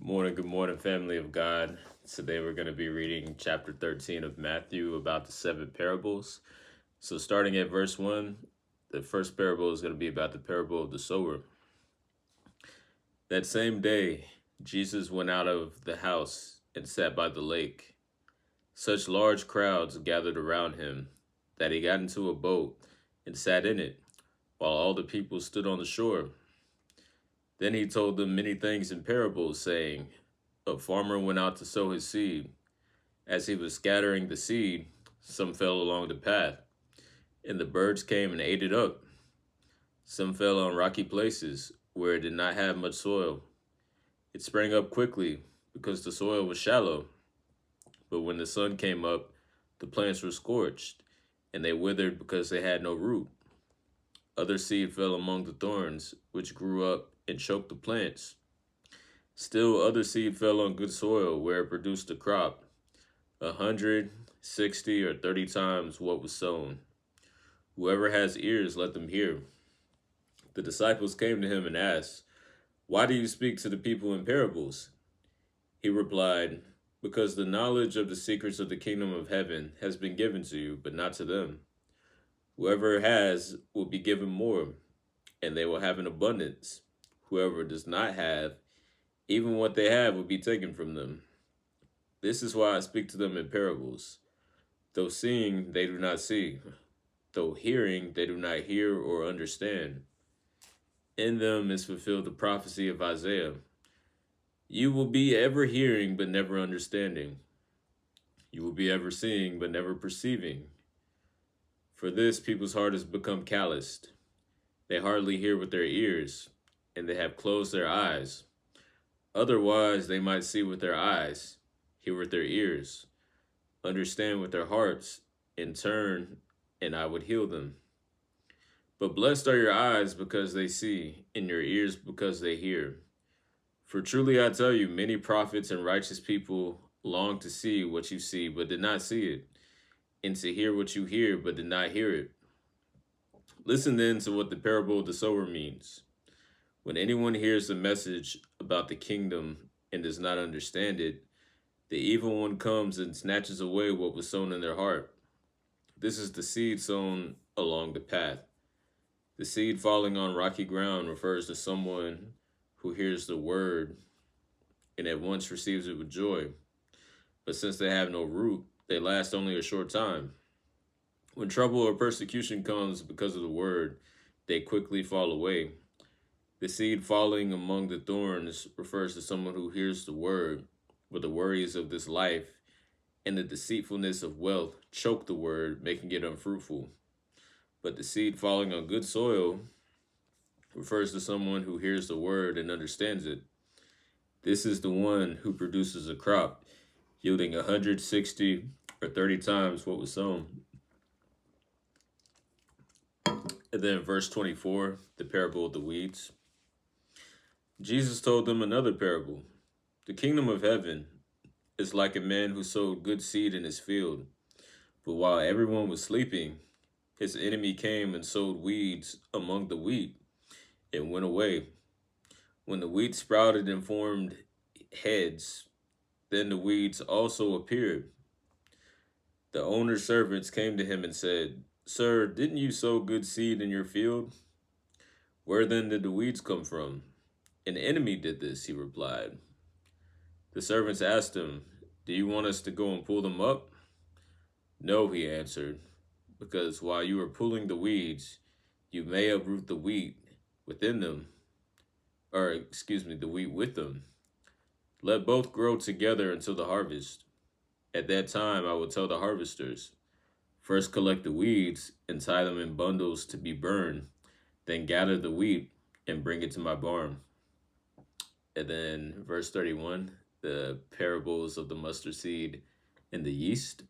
Good morning, family of God. Today we're going to be reading chapter 13 of Matthew about the seven parables. So, starting at verse 1, the first parable is going to be about the parable of the sower. That same day, Jesus went out of the house and sat by the lake. Such large crowds gathered around him that he got into a boat and sat in it, while all the people stood on the shore. Then he told them many things in parables, saying, A farmer went out to sow his seed. As he was scattering the seed, some fell along the path, and the birds came and ate it up. Some fell on rocky places, where it did not have much soil. It sprang up quickly, because the soil was shallow. But when the sun came up, the plants were scorched, and they withered because they had no root. Other seed fell among the thorns, which grew up and choked the plants. Still other seed fell on good soil, where it produced a crop, 100, 60, or 30 times what was sown. Whoever has ears, let them hear. The disciples came to him and asked, Why do you speak to the people in parables? He replied, Because the knowledge of the secrets of the kingdom of heaven has been given to you, but not to them. Whoever has will be given more, and they will have an abundance. Whoever does not have, even what they have will be taken from them. This is why I speak to them in parables. Though seeing, they do not see. Though hearing, they do not hear or understand. In them is fulfilled the prophecy of Isaiah. You will be ever hearing, but never understanding. You will be ever seeing, but never perceiving. For this, people's heart has become calloused. They hardly hear with their ears, and they have closed their eyes. Otherwise, they might see with their eyes, hear with their ears, understand with their hearts, and turn, and I would heal them. But blessed are your eyes because they see, and your ears because they hear. For truly I tell you, many prophets and righteous people long to see what you see, but did not see it, and to hear what you hear, but did not hear it. Listen then to what the parable of the sower means. When anyone hears the message about the kingdom and does not understand it, the evil one comes and snatches away what was sown in their heart. This is the seed sown along the path. The seed falling on rocky ground refers to someone who hears the word and at once receives it with joy. But since they have no root, they last only a short time. When trouble or persecution comes because of the word, they quickly fall away. The seed falling among the thorns refers to someone who hears the word, but the worries of this life and the deceitfulness of wealth choke the word, making it unfruitful. But the seed falling on good soil refers to someone who hears the word and understands it. This is the one who produces a crop, yielding 160 or 30 times what was sown. And then verse 24, the parable of the weeds. Jesus told them another parable. The kingdom of heaven is like a man who sowed good seed in his field. But while everyone was sleeping, his enemy came and sowed weeds among the wheat and went away. When the wheat sprouted and formed heads, then the weeds also appeared. The owner's servants came to him and said, Sir, didn't you sow good seed in your field? Where then did the weeds come from? An enemy did this, he replied. The servants asked him, Do you want us to go and pull them up? No, he answered, because while you are pulling the weeds, you may uproot the wheat within them, the wheat with them. Let both grow together until the harvest. At that time, I will tell the harvesters, First collect the weeds and tie them in bundles to be burned, then gather the wheat and bring it to my barn. And then verse 31, the parables of the mustard seed and the yeast.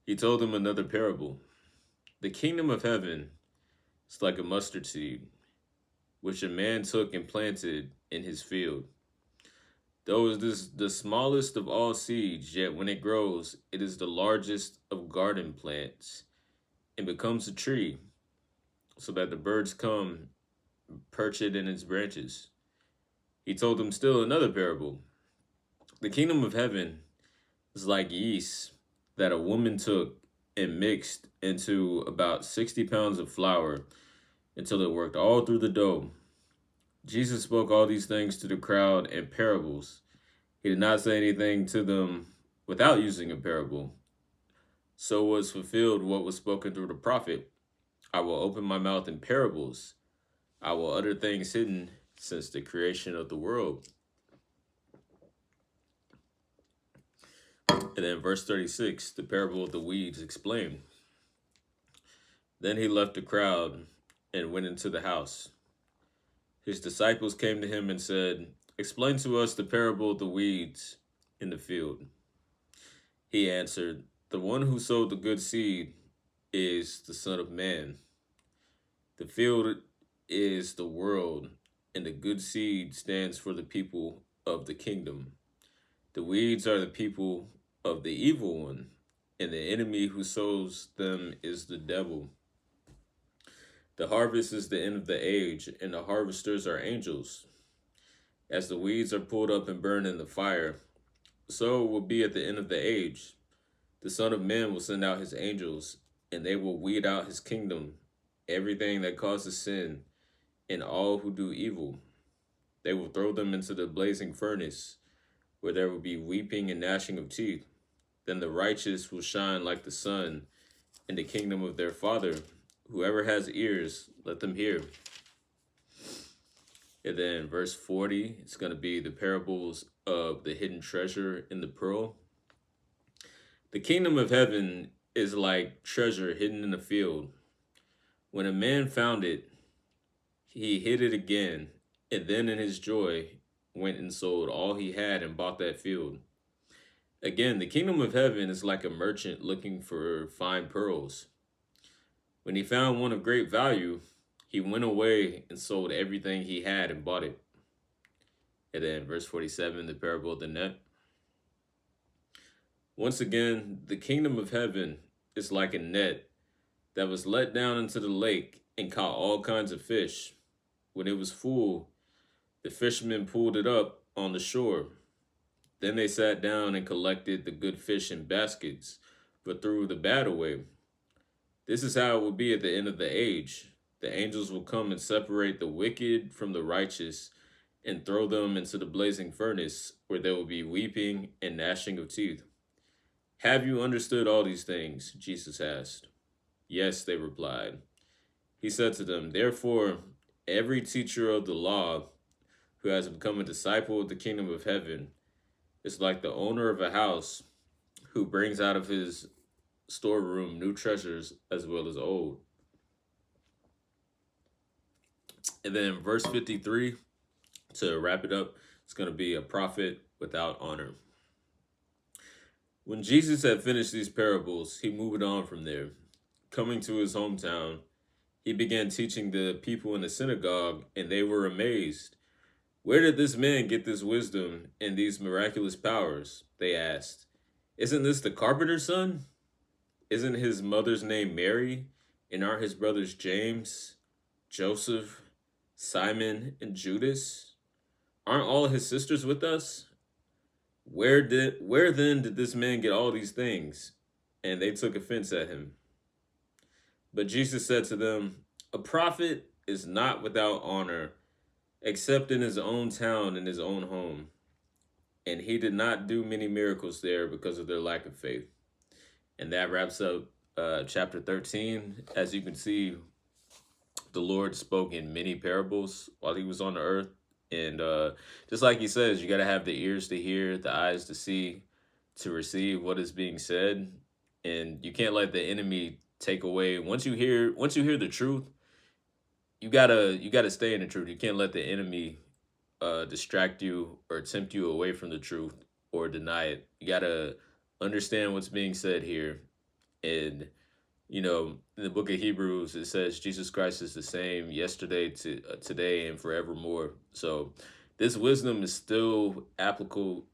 He told them another parable. The kingdom of heaven is like a mustard seed, which a man took and planted in his field. Though it is the smallest of all seeds, yet when it grows, it is the largest of garden plants and becomes a tree, so that the birds come perch it in its branches. He told them still another parable. The kingdom of heaven is like yeast that a woman took and mixed into about 60 pounds of flour until it worked all through the dough. Jesus spoke all these things to the crowd in parables. He did not say anything to them without using a parable. So was fulfilled what was spoken through the prophet. I will open my mouth in parables. I will utter things hidden since the creation of the world. And then verse 36, the parable of the weeds explained. Then he left the crowd and went into the house. His disciples came to him and said, "Explain to us the parable of the weeds in the field." He answered, "The one who sowed the good seed is the Son of Man. The field is the world, and the good seed stands for the people of the kingdom. The weeds are the people of the evil one, and the enemy who sows them is the devil. The harvest is the end of the age, and the harvesters are angels. As the weeds are pulled up and burned in the fire, so it will be at the end of the age. The Son of Man will send out his angels, and they will weed out his kingdom, everything that causes sin, and all who do evil. They will throw them into the blazing furnace, where there will be weeping and gnashing of teeth. Then the righteous will shine like the sun in the kingdom of their Father. Whoever has ears, let them hear." And then verse 40, it's going to be the parables of the hidden treasure in the pearl. The kingdom of heaven is like treasure hidden in a field. When a man found it, he hid it again, and then in his joy went and sold all he had and bought that field. Again, the kingdom of heaven is like a merchant looking for fine pearls. When he found one of great value, he went away and sold everything he had and bought it. And then verse 47, the parable of the net. Once again, the kingdom of heaven is like a net that was let down into the lake and caught all kinds of fish. When it was full, the fishermen pulled it up on the shore. Then they sat down and collected the good fish in baskets, but threw the bad away. This is how it will be at the end of the age. The angels will come and separate the wicked from the righteous and throw them into the blazing furnace, where there will be weeping and gnashing of teeth. "Have you understood all these things?" Jesus asked. "Yes," they replied. He said to them, "Therefore, every teacher of the law who has become a disciple of the kingdom of heaven is like the owner of a house who brings out of his storeroom new treasures as well as old." And then verse 53, to wrap it up, it's going to be a prophet without honor. When Jesus had finished these parables, he moved on from there. Coming to his hometown, he began teaching the people in the synagogue, and they were amazed. "Where did this man get this wisdom and these miraculous powers?" they asked. "Isn't this the carpenter's son? Isn't his mother's name Mary? And aren't his brothers James, Joseph, Simon, and Judas? Aren't all his sisters with us? Where then did this man get all these things?" And they took offense at him. But Jesus said to them, "A prophet is not without honor, except in his own town and his own home." And he did not do many miracles there because of their lack of faith. And that wraps up chapter 13. As you can see, the Lord spoke in many parables while he was on the earth. And just like he says, you got to have the ears to hear, the eyes to see, to receive what is being said. And you can't let the enemy take away. Once you hear the truth, you gotta stay in the truth. You can't let the enemy distract you or tempt you away from the truth or deny it. You gotta understand what's being said here. And in the book of Hebrews, it says Jesus Christ is the same yesterday, to today, and forevermore. So this wisdom is still applicable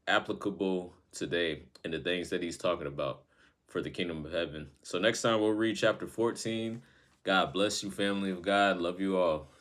today in the things that he's talking about for the kingdom of heaven. So next time we'll read chapter 14. God bless you, family of God. Love you all.